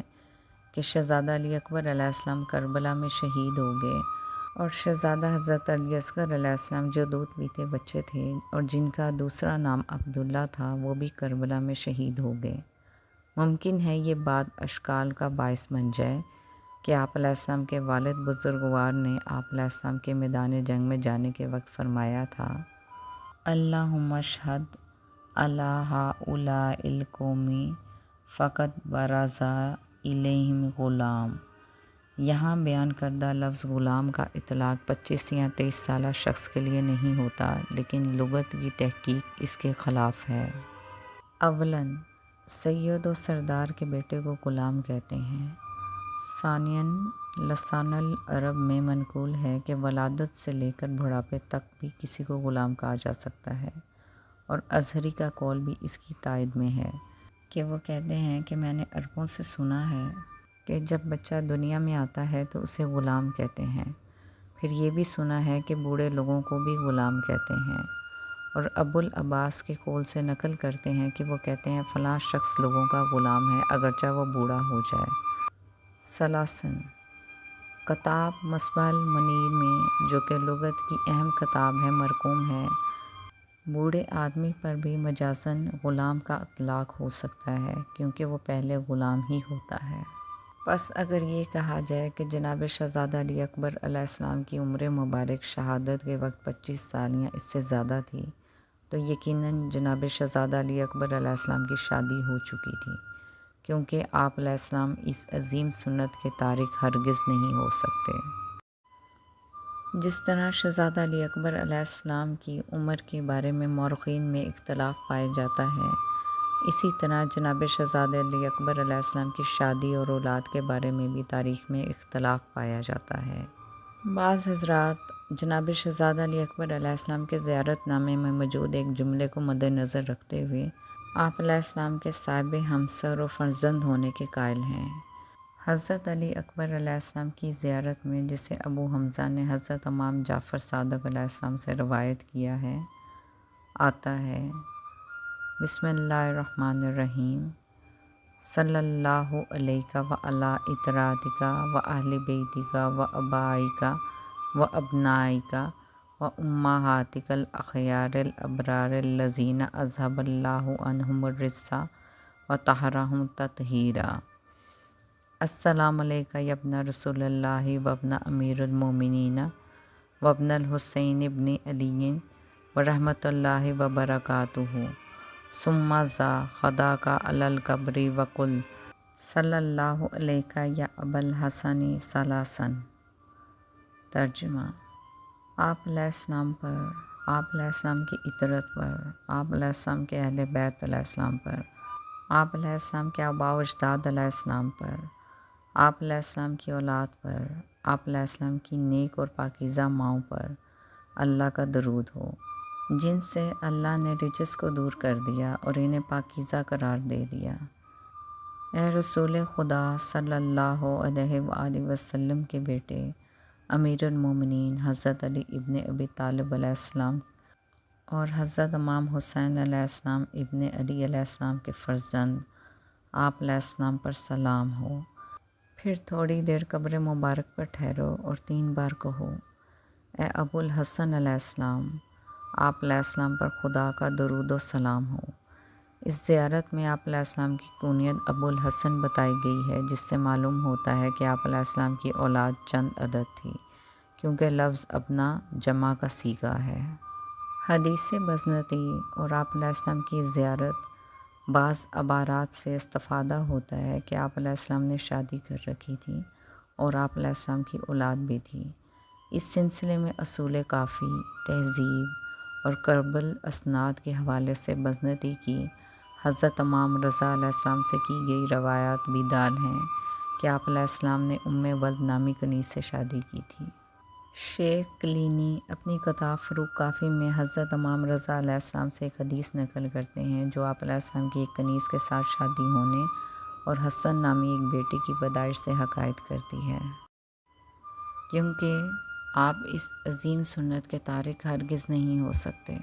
Speaker 1: کہ شہزادہ علی اکبر علیہ السلام کربلا میں شہید ہو گئے، اور شہزادہ حضرت علی اصغر علیہ السلام جو دودھ پیتے بچے تھے اور جن کا دوسرا نام عبداللہ تھا، وہ بھی کربلا میں شہید ہو گئے۔ ممکن ہے یہ بات اشکال کا باعث بن جائے کہ آپ علیہ السلام کے والد بزرگوار نے آپ علیہ السلام کے میدان جنگ میں جانے کے وقت فرمایا تھا، اللہم اشہد علی ہؤلاء القوم فقد برز الیہم غلام۔ یہاں بیان کردہ لفظ غلام کا اطلاق 25 یا 23 سالہ شخص کے لیے نہیں ہوتا، لیکن لغت کی تحقیق اس کے خلاف ہے۔ اولاً سید و سردار کے بیٹے کو غلام کہتے ہیں۔ ثانیاً لسان العرب میں منقول ہے کہ ولادت سے لے کر بڑھاپے تک بھی کسی کو غلام کہا جا سکتا ہے، اور ازہری کا قول بھی اس کی تائید میں ہے کہ وہ کہتے ہیں کہ میں نے عربوں سے سنا ہے کہ جب بچہ دنیا میں آتا ہے تو اسے غلام کہتے ہیں، پھر یہ بھی سنا ہے کہ بوڑھے لوگوں کو بھی غلام کہتے ہیں، اور ابو العباس کے قول سے نقل کرتے ہیں کہ وہ کہتے ہیں فلاں شخص لوگوں کا غلام ہے اگرچہ وہ بوڑھا ہو جائے۔ ثلاثاً کتاب مصباح المنیر میں، جو کہ لغت کی اہم کتاب ہے، مرقوم ہے، بوڑھے آدمی پر بھی مجازاً غلام کا اطلاق ہو سکتا ہے کیونکہ وہ پہلے غلام ہی ہوتا ہے۔ بس اگر یہ کہا جائے کہ جناب شہزادہ علی اکبر علیہ السلام کی عمر مبارک شہادت کے وقت 25 سال یا اس سے زیادہ تھی، تو یقیناً جناب شہزادہ علی اکبر علیہ السلام کی شادی ہو چکی تھی، کیونکہ آپ علیہ السلام اس عظیم سنت کے تارک ہرگز نہیں ہو سکتے۔ جس طرح شہزادہ علی اکبر علیہ السلام کی عمر کے بارے میں مورخین میں اختلاف پایا جاتا ہے، اسی طرح جناب شہزادہ علی اکبر علیہ السلام کی شادی اور اولاد کے بارے میں بھی تاریخ میں اختلاف پایا جاتا ہے۔ بعض حضرات جناب شہزادہ علی اکبر علیہ السلام کے زیارت نامے میں موجود ایک جملے کو مد نظر رکھتے ہوئے آپ علیہ السلام کے صاحب ہمسر و فرزند ہونے کے قائل ہیں۔ حضرت علی اکبر علیہ السلام کی زیارت میں، جسے ابو حمزہ نے حضرت امام جعفر صادق علیہ السلام سے روایت کیا ہے، آتا ہے بسم اللہ الرحمن الرحیم، صلی اللہ علیہ وعلی اطراطک و اہل بیتک و ابائک و ابنائک و امہاتک الاخیار الابرار الذین اذہب اللہ عنہم الرجس و طہرہم تطہیرا۔ السلام علیک یا ابن رسول اللہ و ابن امیر المومنین و ابن الحسین ابن علی و رحمۃ اللہ و برکاتہ، ثم ذا خداک علی القبر وقل صلی اللہ علیہ یا ابا الحسن ثلاثاً۔ ترجمہ: آپ علیہ السلام پر، آپ علیہ السلام کی اطرت پر، آپ علیہ السلام کے اہل بیت علیہ السلام پر، آپ علیہ السلام کے آباء و اجداد علیہ السلام پر، آپ علیہ السلام کی اولاد پر، آپ علیہ السلام کی نیک اور پاکیزہ ماؤں پر اللہ کا درود ہو، جن سے اللہ نے رجس کو دور کر دیا اور انہیں پاکیزہ قرار دے دیا۔ اے رسول خدا صلی اللہ علیہ وآلہ وسلم کے بیٹے امیر المومنین حضرت علی ابن ابی طالب علیہ السلام اور حضرت امام حسین علیہ السلام ابن علی علیہ السلام کے فرزند، آپ علیہ السلام پر سلام ہو۔ پھر تھوڑی دیر قبر مبارک پر ٹھہرو اور 3 بار کہو، اے ابو الحسن علیہ السلام، آپ علیہ السلام پر خدا کا درود و سلام ہو۔ اس زیارت میں آپ علیہ السلام کی کنیت ابو الحسن بتائی گئی ہے، جس سے معلوم ہوتا ہے کہ آپ علیہ السلام کی اولاد چند عدد تھی، کیونکہ لفظ ابنا جمع کا صیغہ ہے۔ حدیث بزنطی اور آپ علیہ السلام کی زیارت بعض عبارات سے استفادہ ہوتا ہے کہ آپ علیہ السلام نے شادی کر رکھی تھی اور آپ علیہ السلام کی اولاد بھی تھی۔ اس سلسلے میں اصول کافی، تہذیب اور کربل اسناد کے حوالے سے بزنطی کی حضرت امام رضا علیہ السلام سے کی گئی روایات بھی دال ہیں کہ آپ علیہ السلام نے ولد نامی کنیز سے شادی کی تھی۔ شیخ کلینی اپنی کتاب فروغ کافی میں حضرت امام رضا علیہ السلام سے ایک حدیث نقل کرتے ہیں جو آپ علیہ السلام کی ایک کنیز کے ساتھ شادی ہونے اور حسن نامی ایک بیٹے کی پیدائش سے حکایت کرتی ہے، کیونکہ آپ اس عظیم سنت کے تارک ہرگز نہیں ہو سکتے،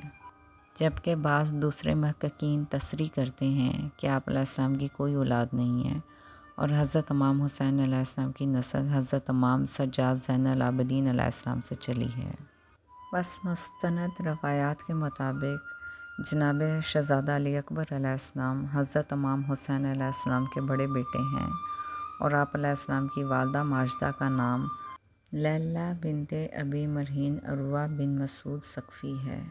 Speaker 1: جبکہ بعض دوسرے محققین تصریح کرتے ہیں کہ آپ علیہ السلام کی کوئی اولاد نہیں ہے اور حضرت امام حسین علیہ السلام کی نسل حضرت امام سجاد زین العابدین علیہ السلام سے چلی ہے۔ بس مستند روایات کے مطابق جناب شہزادہ علی اکبر علیہ السلام حضرت امام حسین علیہ السلام کے بڑے بیٹے ہیں اور آپ علیہ السلام کی والدہ ماجدہ کا نام لیلہ بنت ابی مرہین عروہ بن مسعود ثقفی ہے،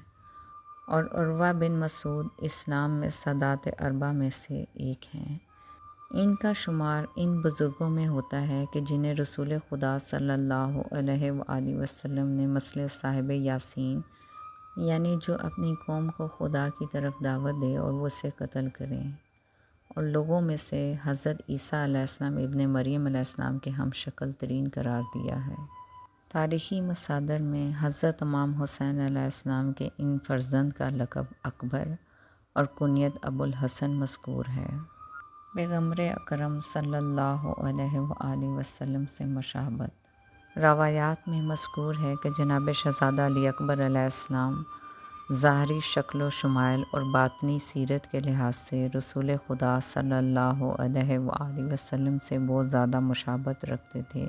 Speaker 1: اور عروہ بن مسعود اسلام میں سادات اربعہ میں سے ایک ہیں۔ ان کا شمار ان بزرگوں میں ہوتا ہے کہ جنہیں رسول خدا صلی اللہ علیہ وآلہ وسلم نے مثل صاحب یاسین، یعنی جو اپنی قوم کو خدا کی طرف دعوت دے اور وہ اسے قتل کریں، اور لوگوں میں سے حضرت عیسیٰ علیہ السلام ابن مریم علیہ السلام کے ہم شکل ترین قرار دیا ہے۔ تاریخی مصادر میں حضرت امام حسین علیہ السلام کے ان فرزند کا لقب اکبر اور کنیت ابو الحسن مذکور ہے۔ پیغمبر اکرم صلی اللہ علیہ وآلہ وسلم سے مشابہت۔ روایات میں مذکور ہے کہ جناب شہزادہ علی اکبر علیہ السلام ظاہری شکل و شمائل اور باطنی سیرت کے لحاظ سے رسول خدا صلی اللہ علیہ وآلہ وسلم سے بہت زیادہ مشابہت رکھتے تھے،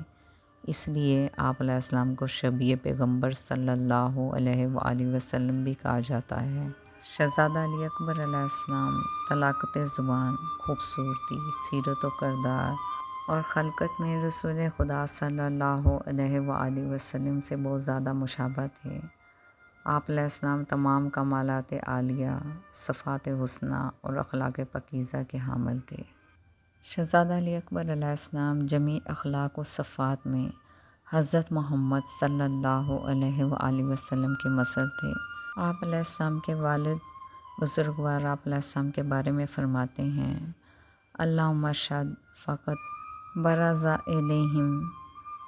Speaker 1: اس لیے آپ علیہ السلام کو شبیہ پیغمبر صلی اللہ علیہ وآلہ وسلم بھی کہا جاتا ہے۔ شہزادہ علی اکبر علیہ السلام طلاقت زبان، خوبصورتی، سیرت و کردار اور خلقت میں رسول خدا صلی اللہ علیہ وآلہ وسلم سے بہت زیادہ مشابہت ہے۔ آپ علیہ السلام تمام کمالات عالیہ، صفات حسنہ اور اخلاق پاکیزہ کے حامل تھے۔ شہزادہ علی اکبر علیہ السلام جمیع اخلاق و صفات میں حضرت محمد صلی اللہ علیہ وآلہ وسلم کے مثل تھے۔ آپ علیہ السلام کے والد بزرگوار آپ علیہ السلام کے بارے میں فرماتے ہیں: اللہم اشہد فقط برز الیہم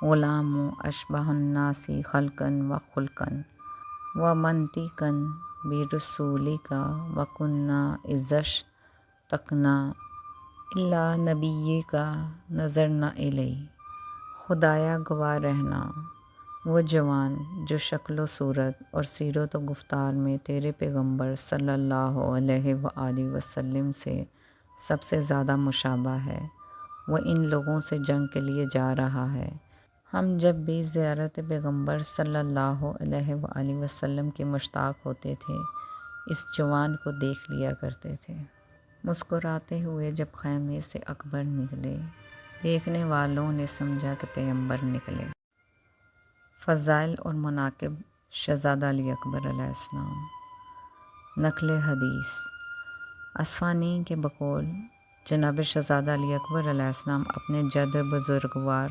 Speaker 1: غلام اشبہ الناس خلقا و خلقا و منطقا برسولک و کنا اذا اشتقنا الی نبیک نظرنا الیہ۔ خدایا گواہ رہنا، وہ جوان جو شکل و صورت اور سیرت و گفتار میں تیرے پیغمبر صلی اللہ علیہ وآلہ وسلم سے سب سے زیادہ مشابہ ہے، وہ ان لوگوں سے جنگ کے لیے جا رہا ہے۔ ہم جب بھی زیارت پیغمبر صلی اللہ علیہ وآلہ وسلم کے مشتاق ہوتے تھے، اس جوان کو دیکھ لیا کرتے تھے۔ مسکراتے ہوئے جب خیمے سے اکبر نکلے، دیکھنے والوں نے سمجھا کہ پیغمبر نکلے۔ فضائل اور مناقب شہزادہ علی اکبر علیہ السلام۔ نقل حدیث: اصفہانی کے بقول جناب شہزادہ علی اکبر علیہ السلام اپنے جد بزرگوار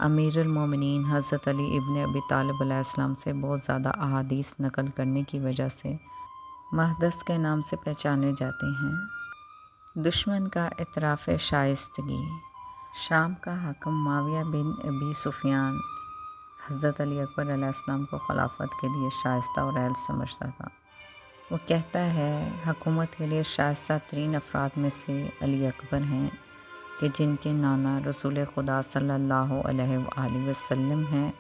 Speaker 1: امیر المومنین حضرت علی ابن ابی طالب علیہ السلام سے بہت زیادہ احادیث نقل کرنے کی وجہ سے محدث کے نام سے پہچانے جاتے ہیں۔ دشمن کا اعتراف شائستگی: شام کا حاکم معاویہ بن ابی سفیان حضرت علی اکبر علیہ السلام کو خلافت کے لیے شائستہ اور اہل سمجھتا تھا۔ وہ کہتا ہے حکومت کے لیے شائستہ ترین افراد میں سے علی اکبر ہیں کہ جن کے نانا رسول خدا صلی اللہ علیہ وآلہ وسلم ہیں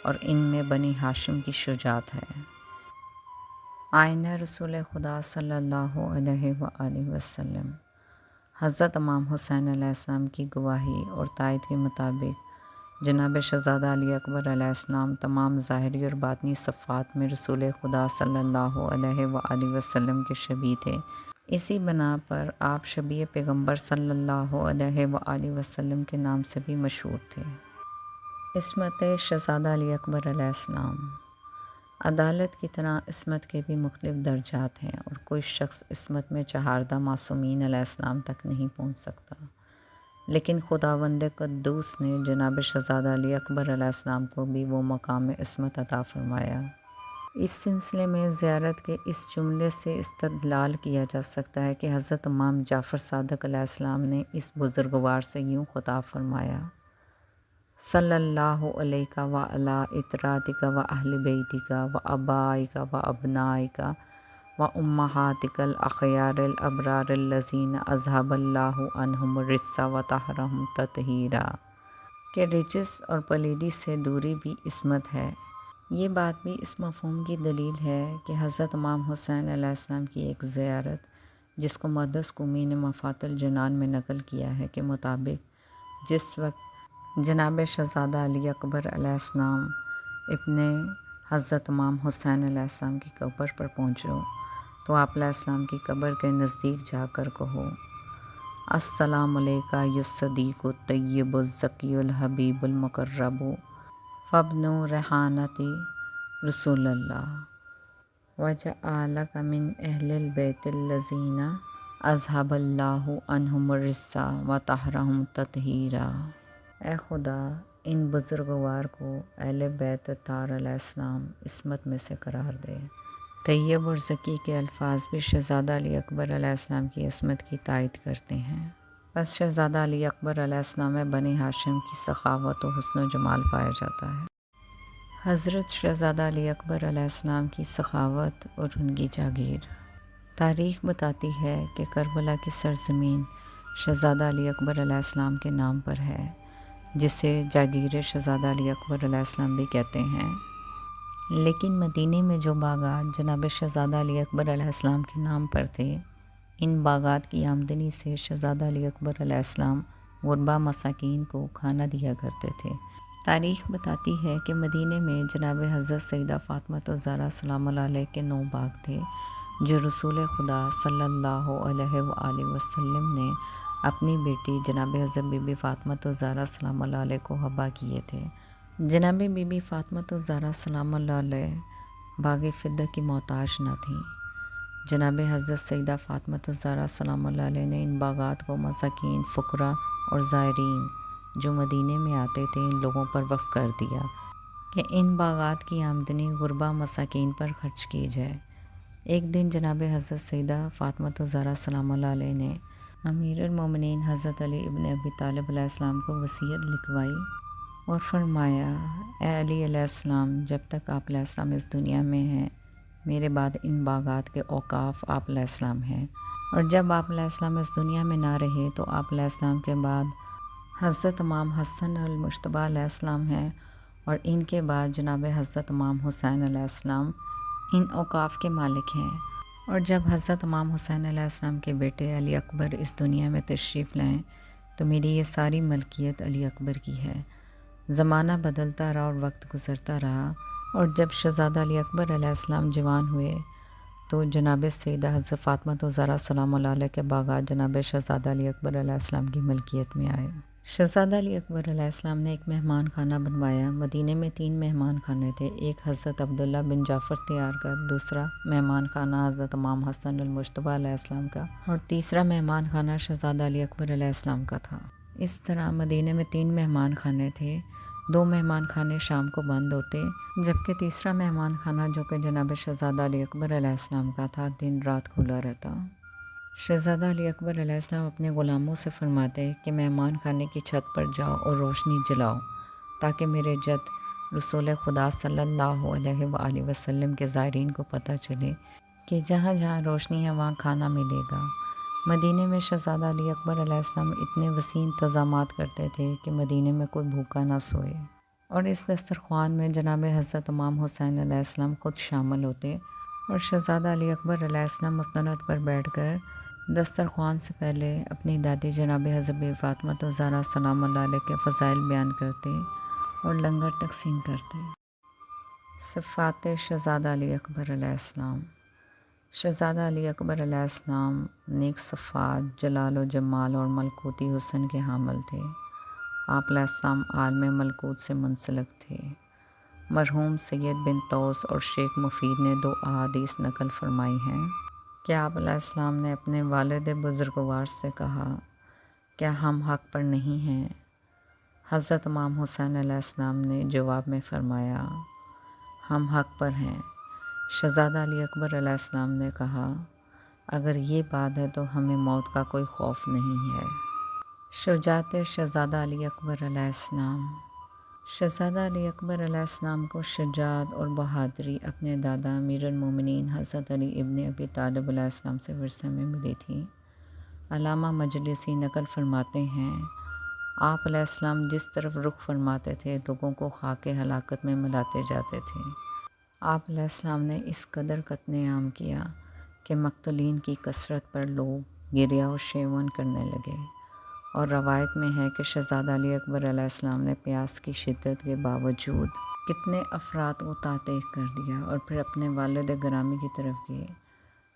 Speaker 1: اور ان میں بنی ہاشم کی شجاعت ہے۔ آئینہ رسول خدا صلی اللہ علیہ وآلہ وسلم: حضرت امام حسین علیہ السلام کی گواہی اور تائید کے مطابق جناب شہزادہ علی اکبر علیہ السلام تمام ظاہری اور باطنی صفات میں رسول خدا صلی اللہ علیہ وآلہ وسلم کے شبیہ تھے۔ اسی بنا پر آپ شبیہ پیغمبر صلی اللہ علیہ وآلہ وسلم کے نام سے بھی مشہور تھے۔ عصمت شہزادہ علی اکبر علیہ السلام: عدالت کی طرح عصمت کے بھی مختلف درجات ہیں اور کوئی شخص عصمت میں چہاردہ معصومین علیہ السلام تک نہیں پہنچ سکتا، لیکن خداوند قدوس نے جناب شہزادہ علی اکبر علیہ السلام کو بھی وہ مقام عصمت عطا فرمایا۔ اس سلسلے میں زیارت کے اس جملے سے استدلال کیا جا سکتا ہے کہ حضرت امام جعفر صادق علیہ السلام نے اس بزرگوار سے یوں خطاب فرمایا: صلی اللہ علیہ وعلی اطراطک و اہل بیتک و ابائک و ابنائک و امہاتک الاخیار الابرار الذین اذہب اللہ عنہم الرجس و طہرہم تطہیرا، کہ رجس اور پلیدی سے دوری بھی عصمت ہے۔ یہ بات بھی اس مفہوم کی دلیل ہے کہ حضرت امام حسین علیہ السلام کی ایک زیارت، جس کو مقدس قومی نے مفات الجنان میں نقل کیا ہے، کے مطابق جس وقت جناب شہزادہ علی اکبر علیہ السلام اپنے حضرت امام حسین علیہ السلام کی قبر پر پہنچو تو آپ علیہ السلام کی قبر کے نزدیک جا کر کہو: السلام علیکہ یا الصدیق الطیب الزکی الحبیب المقرب فابن ریحانۃ رسول اللہ وجعلک من اہل البیت الذین اذہب اللہ عنہم الرجس وطہرہم تطہیرا۔ اے خدا، ان بزرگوار کو اہل بیت طاہر علیہ السلام عصمت میں سے قرار دے۔ طیب اور زکی کے الفاظ بھی شہزادہ علی اکبر علیہ السلام کی عصمت کی تائید کرتے ہیں۔ بس شہزادہ علی اکبر علیہ السلام میں بنی ہاشم کی سخاوت و حسن و جمال پایا جاتا ہے۔ حضرت شہزادہ علی اکبر علیہ السلام کی سخاوت اور ان کی جاگیر۔ تاریخ بتاتی ہے کہ کربلا کی سرزمین شہزادہ علی اکبر علیہ السلام کے نام پر ہے، جسے جاگیر شہزادہ علی اکبر علیہ السلام بھی کہتے ہیں۔ لیکن مدینے میں جو باغات جناب شہزادہ علی اکبر علیہ السلام کے نام پر تھے، ان باغات کی آمدنی سے شہزادہ علی اکبر علیہ السلام غربا مساکین کو کھانا دیا کرتے تھے۔ تاریخ بتاتی ہے کہ مدینے میں جناب حضرت سیدہ فاطمہ الزہرا سلام اللہ علیہ کے 9 باغ تھے، جو رسول خدا صلی اللہ علیہ وآلہ وسلم نے اپنی بیٹی جناب حضرت بی بی فاطمہ الزہرا سلام اللہ علیہ کو ہبہ کیے تھے۔ جناب بی بی فاطمہ الزہرا سلام اللہ علیہ باغ فدہ کی محتاج نہ تھیں۔ جناب حضرت سیدہ فاطمہ الزہرا سلام اللہ علیہ نے ان باغات کو مساکین، فقراء اور زائرین جو مدینے میں آتے تھے، ان لوگوں پر وقف کر دیا کہ ان باغات کی آمدنی غربا مساکین پر خرچ کی جائے۔ ایک دن جناب حضرت سیدہ فاطمہ الزہرا سلام اللہ علیہ نے امیر المومنین حضرت علی ابن ابی طالب علیہ السلام کو وصیت لکھوائی اور فرمایا: اے علی علیہ السلام، جب تک آپ علیہ السلام اس دنیا میں ہیں، میرے بعد ان باغات کے اوقاف آپ علیہ السلام ہیں، اور جب آپ علیہ السلام اس دنیا میں نہ رہے تو آپ علیہ السلام کے بعد حضرت امام حسن المجتبیٰ علیہ السلام ہیں، اور ان کے بعد جناب حضرت امام حسین علیہ السلام ان اوقاف کے مالک ہیں، اور جب حضرت امام حسین علیہ السلام کے بیٹے علی اکبر اس دنیا میں تشریف لائیں تو میری یہ ساری ملکیت علی اکبر کی ہے۔ زمانہ بدلتا رہا اور وقت گزرتا رہا، اور جب شہزادہ علی اکبر علیہ السلام جوان ہوئے تو جناب سیدہ حضرت فاطمہ الزہرا سلام اللہ علیہ کے باغات جناب شہزادہ علی اکبر علیہ السلام کی ملکیت میں آئے۔ شہزادہ علی اکبر علیہ السلام نے ایک مہمان خانہ بنوایا۔ مدینے میں 3 مہمان خانے تھے، ایک حضرت عبداللہ بن جعفر طیار کا، دوسرا مہمان خانہ حضرت امام حسن المجتبیٰ علیہ السلام کا، اور تیسرا مہمان خانہ شہزادہ علی اکبر علیہ السلام کا تھا۔ اس طرح مدینے میں 3 مہمان خانے تھے، 2 مہمان خانے شام کو بند ہوتے، جبکہ تیسرا مہمان خانہ جو کہ جناب شہزادہ علی اکبر علیہ السلام کا تھا، دن رات کھلا رہتا۔ شہزادہ علی اکبر علیہ السلام اپنے غلاموں سے فرماتے کہ مہمان خانے کی چھت پر جاؤ اور روشنی جلاؤ، تاکہ میرے جد رسول خدا صلی اللہ علیہ وآلہ وسلم کے زائرین کو پتہ چلے کہ جہاں جہاں روشنی ہے وہاں کھانا ملے گا۔ مدینے میں شہزادہ علی اکبر علیہ السلام اتنے وسیع انتظامات کرتے تھے کہ مدینے میں کوئی بھوکا نہ سوئے، اور اس دسترخوان میں جناب حضرت امام حسین علیہ السلام خود شامل ہوتے، اور شہزادہ علی اکبر علیہ السلام مستند پر بیٹھ کر دسترخوان سے پہلے اپنی دادی جناب حضرت بی فاطمہ الزہرا سلام اللہ علیہ کے فضائل بیان کرتے اور لنگر تقسیم کرتے۔ صفات شہزادہ علی اکبر علیہ السلام۔ شہزادہ علی اکبر علیہ السلام نیک صفات، جلال و جمال اور ملکوتی حسن کے حامل تھے۔ آپ علیہ السلام عالم ملکوت سے منسلک تھے۔ مرحوم سید بن طوس اور شیخ مفید نے 2 احادیث نقل فرمائی ہیں کہ آپ علیہ السلام نے اپنے والد بزرگوار سے کہا، کیا ہم حق پر نہیں ہیں؟ حضرت امام حسین علیہ السلام نے جواب میں فرمایا، ہم حق پر ہیں۔ شہزادہ علی اکبر علیہ السلام نے کہا، اگر یہ بات ہے تو ہمیں موت کا کوئی خوف نہیں ہے۔ شجاعت شہزادہ علی اکبر علیہ السلام۔ شہزادہ علی اکبر علیہ السلام کو شجاعت اور بہادری اپنے دادا امیر المومنین حضرت علی ابن ابی طالب علیہ السلام سے ورثے میں ملی تھی۔ علامہ مجلسی نقل فرماتے ہیں، آپ علیہ السلام جس طرف رخ فرماتے تھے لوگوں کو خاک ہلاکت میں ملاتے جاتے تھے۔ آپ علیہ السلام نے اس قدر قتل عام کیا کہ مقتولین کی کثرت پر لوگ گریہ و شیون کرنے لگے، اور روایت میں ہے کہ شہزادہ علی اکبر علیہ السلام نے پیاس کی شدت کے باوجود کتنے افراد کو تاتح کر دیا اور پھر اپنے والد گرامی کی طرف گئے،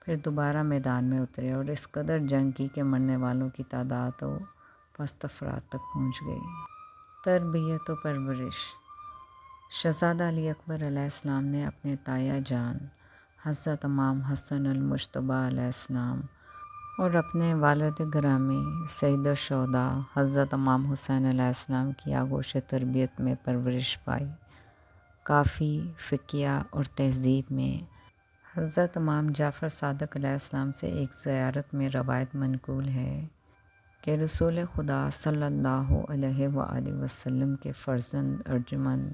Speaker 1: پھر دوبارہ میدان میں اترے اور اس قدر جنگ کی کہ مرنے والوں کی تعداد و پست افراد تک پہنچ گئی۔ تربیت و پرورش۔ شہزادہ علی اکبر علیہ السلام نے اپنے تایا جان حضرت امام حسن المجتبیٰ علیہ السلام اور اپنے والد گرامی سید الشہداء حضرت امام حسین علیہ السلام کی آغوش تربیت میں پرورش پائی۔ کافی، فقیہ اور تہذیب میں حضرت امام جعفر صادق علیہ السلام سے ایک زیارت میں روایت منقول ہے کہ رسول خدا صلی اللہ علیہ وآلہ وسلم کے فرزند ارجمند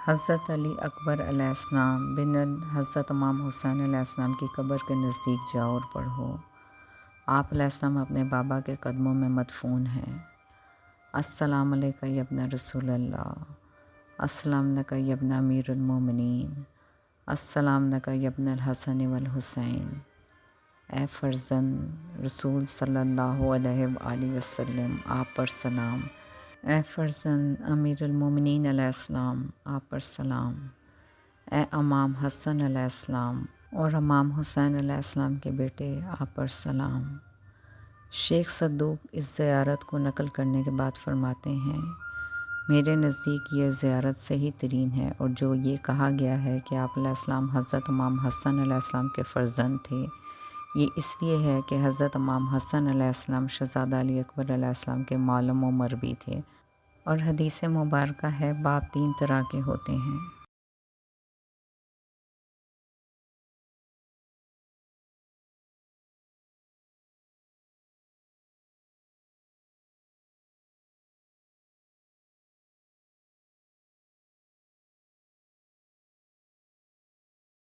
Speaker 1: حضرت علی اکبر علیہ السلام بن حضرت امام حسین علیہ السلام کی قبر کے نزدیک جاؤ اور پڑھو، آپ علیہ السلام اپنے بابا کے قدموں میں مدفون ہیں۔ السلام علیکہ یا ابن رسول اللہ، السلام لکہ یا ابن امیر المومنین، السلام لکہ یا ابن الحسن والحسین۔ اے فرزند رسول صلی اللہ علیہ وآلہ وسلم، آپ پر سلام۔ اے فرزند امیر المومنین علیہ السلام، آپ پر سلام۔ اے امام حسن علیہ السلام اور امام حسین علیہ السلام کے بیٹے، آپ پر سلام۔ شیخ صدوق اس زیارت کو نقل کرنے کے بعد فرماتے ہیں، میرے نزدیک یہ زیارت صحیح ترین ہے، اور جو یہ کہا گیا ہے کہ آپ علیہ السلام حضرت امام حسن علیہ السلام کے فرزند تھے، یہ اس لیے ہے کہ حضرت امام حسن علیہ السلام شہزادہ علی اکبر علیہ السلام کے معلم و مربی تھے، اور حدیث مبارکہ ہے باپ 3 طرح کے ہوتے ہیں۔